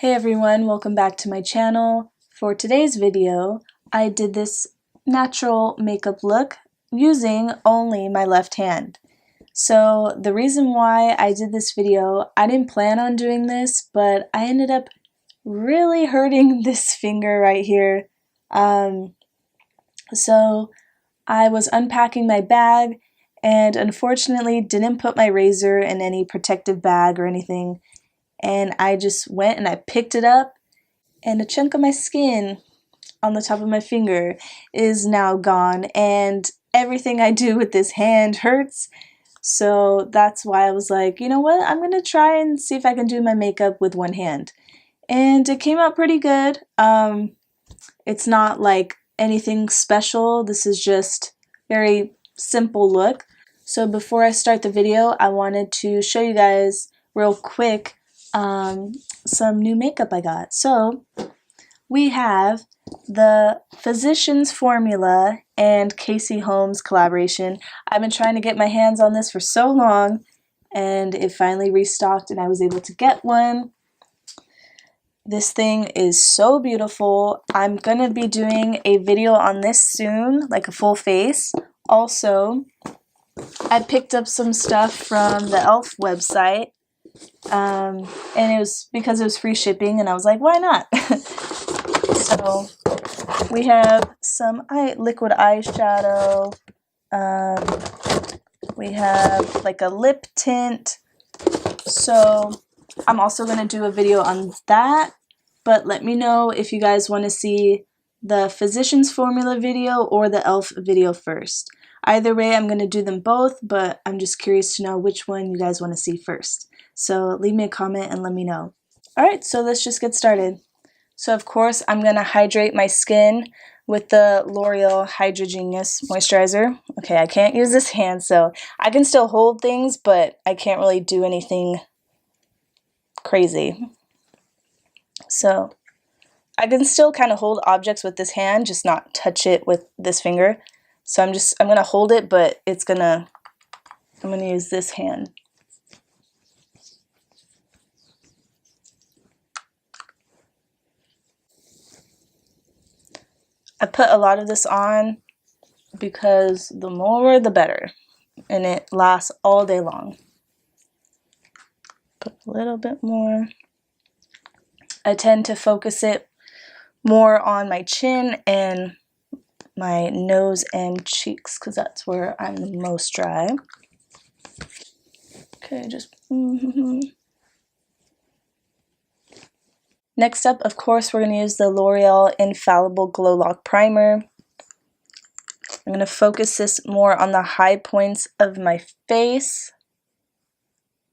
Hey everyone, welcome back to my channel. For today's video, I did this natural makeup look using only my left hand. So the reason why I did this video, I didn't plan on doing this, but I ended up really hurting this finger right here. So I was unpacking my bag and unfortunately didn't put my razor in any protective bag or anything. And I just went and I picked it up, and a chunk of my skin on the top of my finger is now gone, and everything I do with this hand hurts. So that's why I was like, you know what, I'm gonna try and see if I can do my makeup with one hand. And it came out pretty good. It's not like anything special. This is just very simple look. So before I start the video, I wanted to show you guys real quick some new makeup I got. So we have the Physicians Formula and Casey Holmes collaboration. I've been trying to get my hands on this for so long, and it finally restocked and I was able to get one. This thing is so beautiful. I'm gonna be doing a video on this soon, like a full face. Also, I picked up some stuff from the e.l.f. website. And it was because it was free shipping, and I was like, why not? So we have some liquid eyeshadow. We have like a lip tint. So I'm also going to do a video on that, but let me know if you guys want to see the Physicians Formula video or the e.l.f. video first. Either way, I'm going to do them both, but I'm just curious to know which one you guys want to see first. So leave me a comment and let me know. Alright, so let's just get started. So of course I'm going to hydrate my skin with the L'Oreal Hydra Genius Moisturizer. Okay, I can't use this hand, so I can still hold things, but I can't really do anything crazy. So I can still kind of hold objects with this hand, just not touch it with this finger. So I'm going to hold it, but I'm going to use this hand. I put a lot of this on because the more the better, and it lasts all day long. Put a little bit more. I tend to focus it more on my chin and my nose and cheeks because that's where I'm the most dry. Okay, just Next up, of course, we're going to use the L'Oreal Infallible Glow Lock Primer. I'm going to focus this more on the high points of my face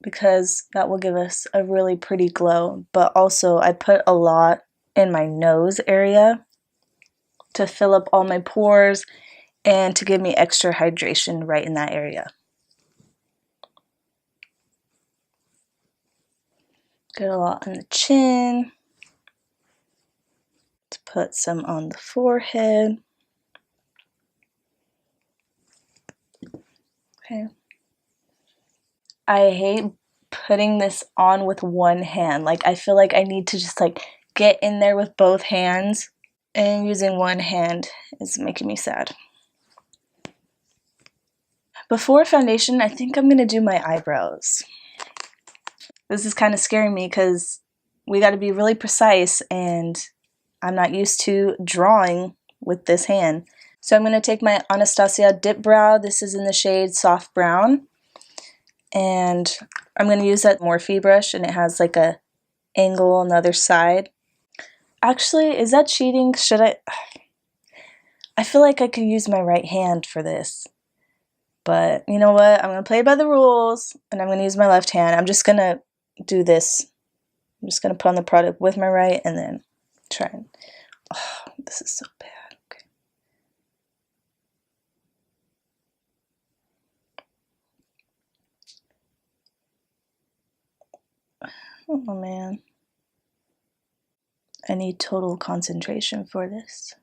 because that will give us a really pretty glow. But also, I put a lot in my nose area to fill up all my pores and to give me extra hydration right in that area. Get a lot on the chin. To put some on the forehead. Okay. I hate putting this on with one hand. Like, I feel like I need to just like get in there with both hands, and using one hand is making me sad. Before foundation, I think I'm gonna do my eyebrows. This is kind of scaring me because we got to be really precise, and I'm not used to drawing with this hand. So I'm going to take my Anastasia Dip Brow. This is in the shade Soft Brown. And I'm going to use that Morphe brush, and it has like a angle on the other side. Actually, is that cheating? Should I feel like I could use my right hand for this. But you know what? I'm going to play by the rules, and I'm going to use my left hand. I'm just going to do this. I'm just going to put on the product with my right and then try and... Oh, this is so bad. Oh man. I need total concentration for this.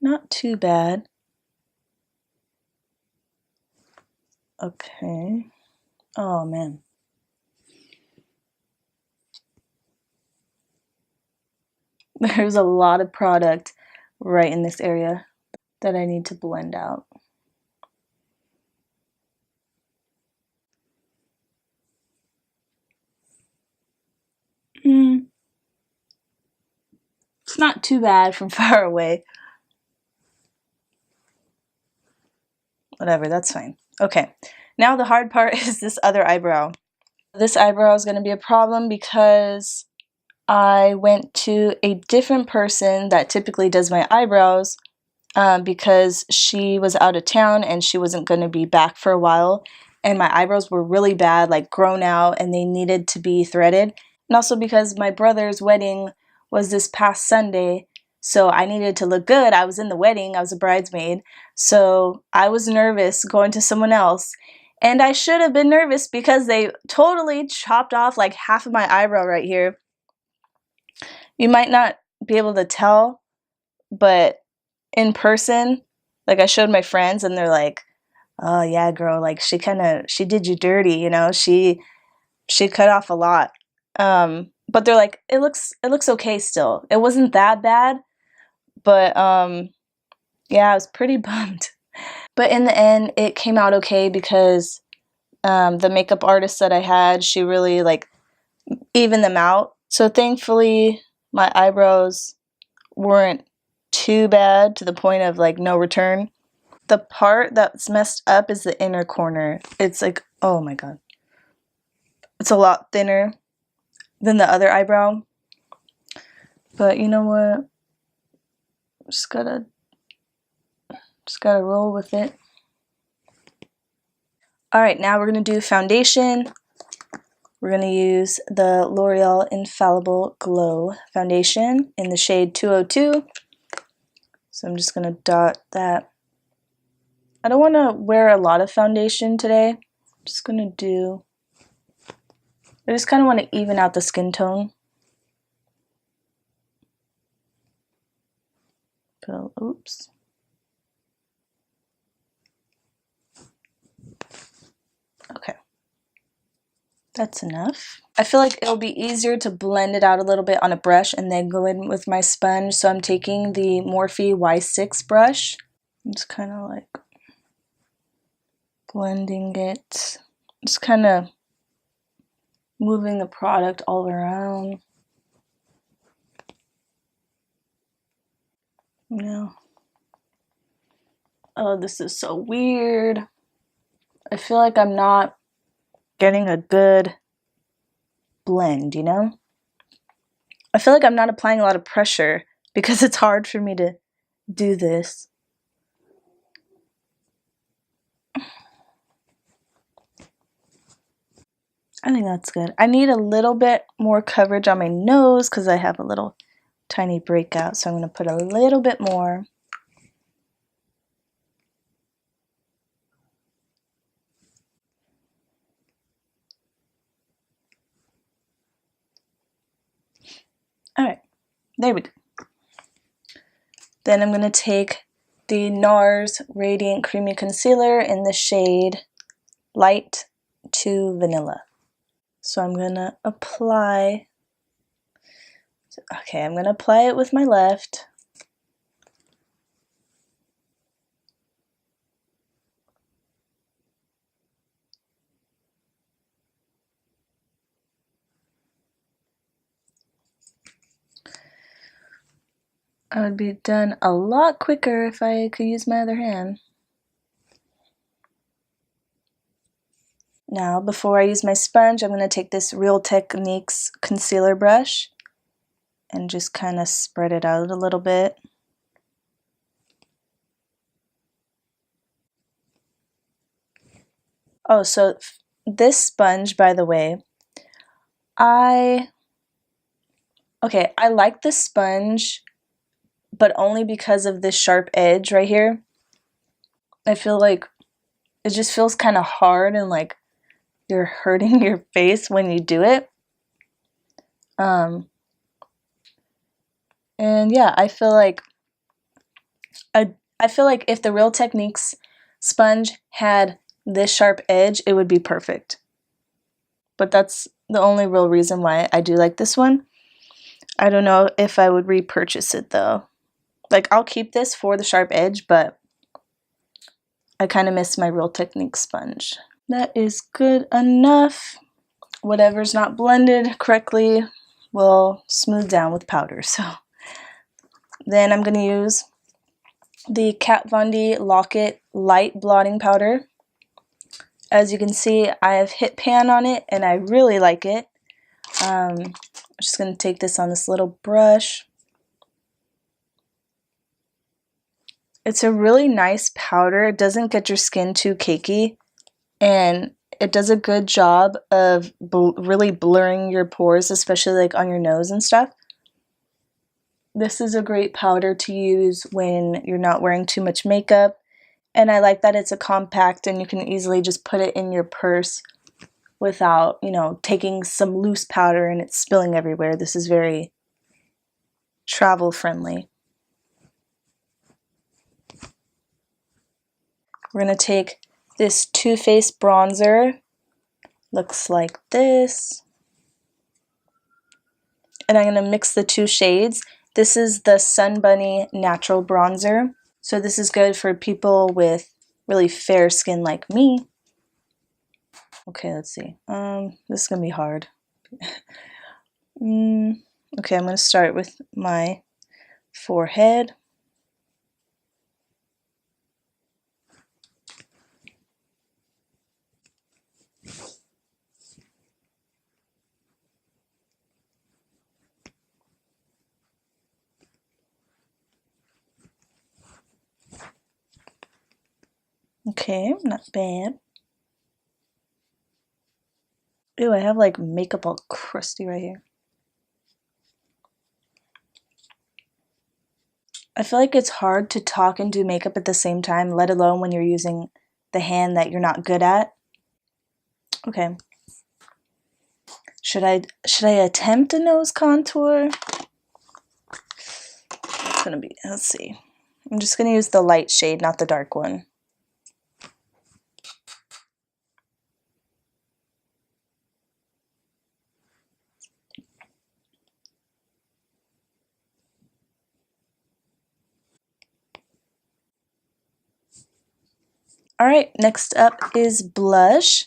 Not too bad. Okay. Oh man. There's a lot of product right in this area that I need to blend out. It's not too bad from far away. Whatever, that's fine. Okay, now the hard part is this other eyebrow. This eyebrow is going to be a problem because I went to a different person that typically does my eyebrows because she was out of town and she wasn't going to be back for a while. And my eyebrows were really bad, like grown out, and they needed to be threaded. And also because my brother's wedding was this past Sunday, so I needed to look good. I was in the wedding, I was a bridesmaid, so I was nervous going to someone else. And I should have been nervous because they totally chopped off like half of my eyebrow right here. You might not be able to tell, but in person, like I showed my friends and they're like, oh yeah, girl, like she did you dirty, you know, she cut off a lot. But they're like, it looks okay still. It wasn't that bad, but yeah, I was pretty bummed. But in the end, it came out okay because the makeup artist that I had, she really like evened them out. So thankfully, my eyebrows weren't too bad to the point of like no return. The part that's messed up is the inner corner. It's like, oh my god. It's a lot thinner than the other eyebrow. But you know what? Just gotta roll with it. Alright, now we're gonna do foundation. We're gonna use the L'Oreal Infallible Glow Foundation in the shade 202. So I'm just gonna dot that. I don't want to wear a lot of foundation today. I'm just gonna do, I just kind of want to even out the skin tone. Oops. Okay. That's enough. I feel like it'll be easier to blend it out a little bit on a brush and then go in with my sponge. So I'm taking the Morphe Y6 brush. I'm just kind of like blending it. Just kind of moving the product all around. No. Oh, this is so weird. I feel like I'm not getting a good blend, you know? I feel like I'm not applying a lot of pressure because it's hard for me to do this. I think that's good. I need a little bit more coverage on my nose because I have a little tiny breakout, so I'm going to put a little bit more. Alright, there we go. Then I'm going to take the Nars Radiant Creamy Concealer in the shade Light to Vanilla. So I'm going to apply, okay, I'm going to apply it with my left. I would be done a lot quicker if I could use my other hand. Now, before I use my sponge, I'm going to take this Real Techniques concealer brush and just kind of spread it out a little bit. Oh, so this sponge, by the way, I like this sponge, but only because of this sharp edge right here. I feel like it just feels kind of hard and like you're hurting your face when you do it. And yeah, I feel like if the Real Techniques sponge had this sharp edge, it would be perfect. But that's the only real reason why I do like this one. I don't know if I would repurchase it though. Like, I'll keep this for the sharp edge, but I kind of miss my Real Technique sponge. That is good enough. Whatever's not blended correctly will smooth down with powder. So then I'm going to use the Kat Von D Lock-It Light Blotting Powder. As you can see, I have hit pan on it and I really like it. I'm just going to take this on this little brush. It's a really nice powder. It doesn't get your skin too cakey, and it does a good job of really blurring your pores, especially like on your nose and stuff. This is a great powder to use when you're not wearing too much makeup, and I like that it's a compact and you can easily just put it in your purse without, you know, taking some loose powder and it's spilling everywhere. This is very travel friendly. We're going to take this Too Faced bronzer, looks like this, and I'm going to mix the two shades. This is the Sunbunny Natural bronzer, so this is good for people with really fair skin like me. Okay, let's see. This is going to be hard. Okay, I'm going to start with my forehead. Okay, not bad. Ew, I have like makeup all crusty right here. I feel like it's hard to talk and do makeup at the same time, let alone when you're using the hand that you're not good at. Okay. Should I attempt a nose contour? It's gonna be, let's see. I'm just gonna use the light shade, not the dark one. Alright, next up is blush.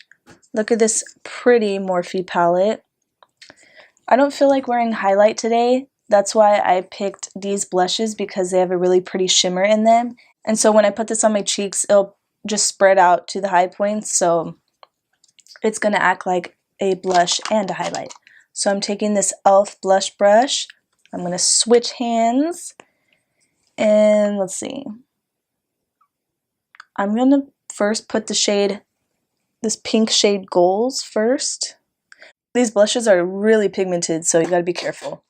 Look at this pretty Morphe palette. I don't feel like wearing highlight today. That's why I picked these blushes, because they have a really pretty shimmer in them. And so when I put this on my cheeks, it'll just spread out to the high points. So it's going to act like a blush and a highlight. So I'm taking this e.l.f. blush brush. I'm going to switch hands. And let's see. I'm going to first put the shade, this pink shade Goals first. These blushes are really pigmented, so you gotta be careful.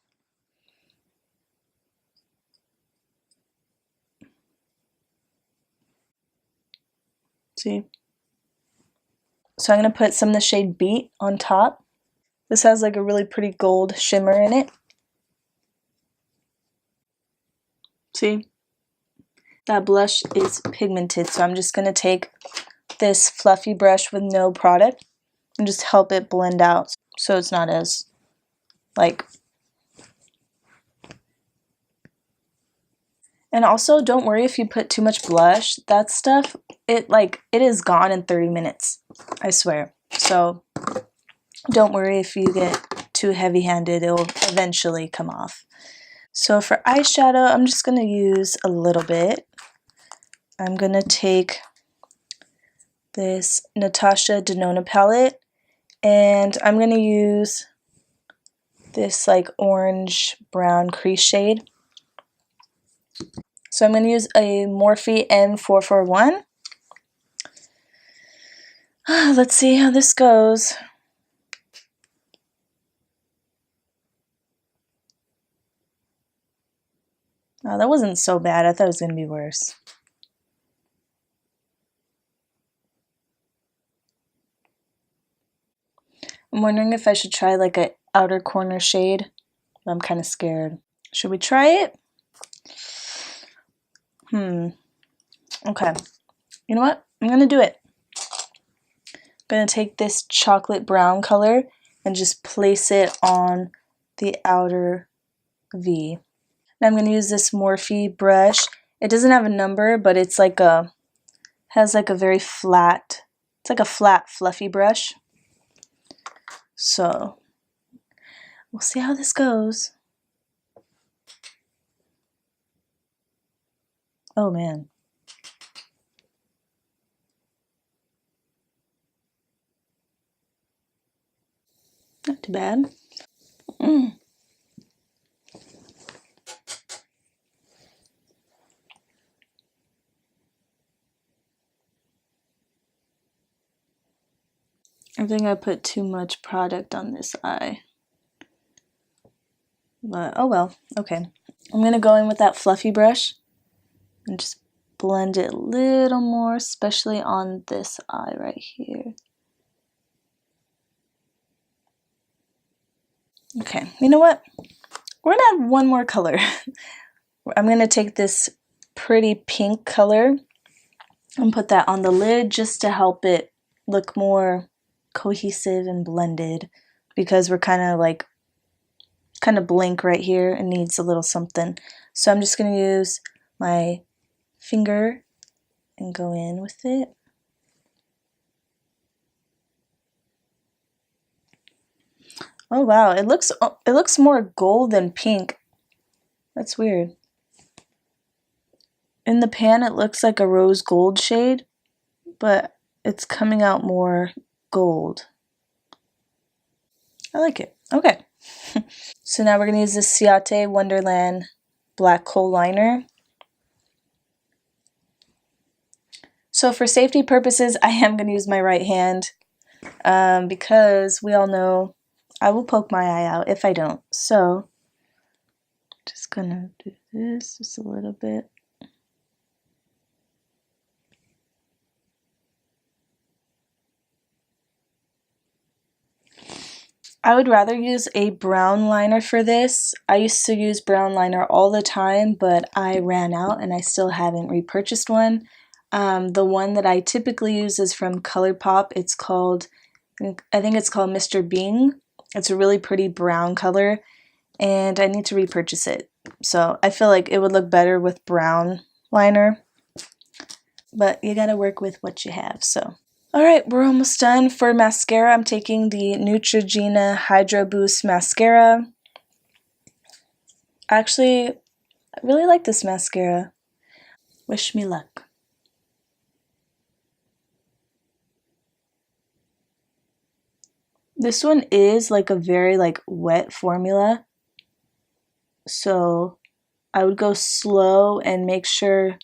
See? So I'm gonna put some of the shade Beat on top. This has like a really pretty gold shimmer in it. See? That blush is pigmented, so I'm just gonna take this fluffy brush with no product and just help it blend out so it's not as like. And also, don't worry if you put too much blush. That stuff, it is gone in 30 minutes, I swear. So don't worry if you get too heavy-handed, it'll eventually come off. So for eyeshadow, I'm just gonna use a little bit. I'm gonna take this Natasha Denona palette, and I'm gonna use this like orange brown crease shade. So I'm gonna use a Morphe M441. Let's see how this goes. Oh, that wasn't so bad. I thought it was gonna be worse. I'm wondering if I should try like an outer corner shade. I'm kind of scared. Should we try it? Okay. You know what? I'm gonna do it. I'm gonna take this chocolate brown color and just place it on the outer V. Now I'm going to use this Morphe brush. It doesn't have a number, but it's like has like a very flat, it's like a flat fluffy brush. So we'll see how this goes. Oh man. Not too bad. I think I put too much product on this eye. But oh well, okay. I'm going to go in with that fluffy brush and just blend it a little more, especially on this eye right here. Okay, you know what? We're gonna add one more color. I'm gonna take this pretty pink color and put that on the lid just to help it look more cohesive and blended, because we're kind of blank right here and needs a little something. So I'm just gonna use my finger and go in with it. Oh wow, it looks more gold than pink. That's weird. In the pan it looks like a rose gold shade, but it's coming out more gold. I like it. Okay. So now we're going to use this Ciate Wonderland black kohl liner. So for safety purposes, I am going to use my right hand because we all know I will poke my eye out if I don't. So just going to do this just a little bit. I would rather use a brown liner for this. I used to use brown liner all the time, but I ran out and I still haven't repurchased one. The one that I typically use is from ColourPop. It's called, I think it's called Mr. Bing. It's a really pretty brown color, and I need to repurchase it. So I feel like it would look better with brown liner, but you gotta work with what you have, so. Alright, we're almost done. For mascara, I'm taking the Neutrogena Hydra Boost Mascara. Actually, I really like this mascara. Wish me luck. This one is like a very wet formula, so I would go slow and make sure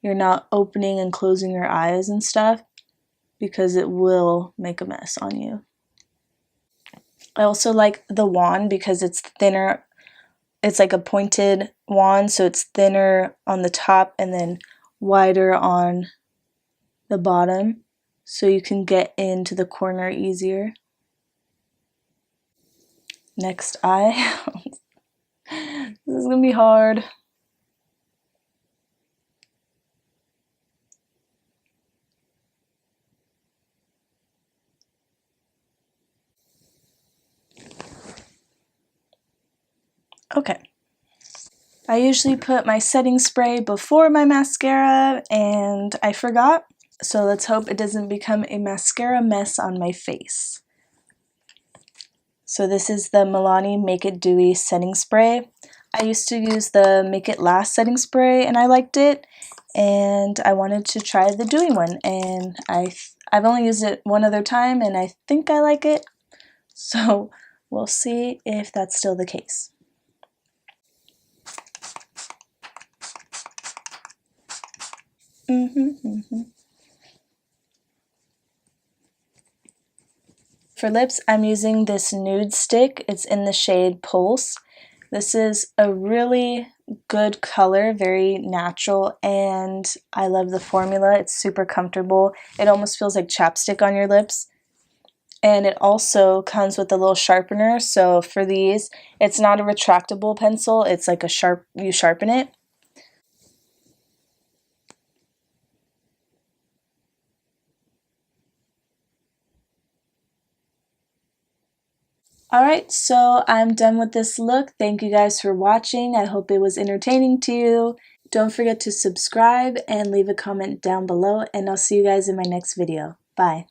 you're not opening and closing your eyes and stuff, because it will make a mess on you. I also like the wand because it's thinner. It's like a pointed wand, so it's thinner on the top and then wider on the bottom, so you can get into the corner easier. Next eye. This is gonna be hard. Okay. I usually put my setting spray before my mascara, and I forgot. So let's hope it doesn't become a mascara mess on my face. So this is the Milani Make It Dewy setting spray. I used to use the Make It Last setting spray and I liked it, and I wanted to try the dewy one, and I've only used it one other time and I think I like it. So we'll see if that's still the case. For lips, I'm using this Nude stick. It's in the shade Pulse. This is a really good color, very natural, and I love the formula. It's super comfortable. It almost feels like chapstick on your lips. And it also comes with a little sharpener, so for these, it's not a retractable pencil, it's like you sharpen it. Alright, so I'm done with this look. Thank you guys for watching. I hope it was entertaining to you. Don't forget to subscribe and leave a comment down below, and I'll see you guys in my next video. Bye.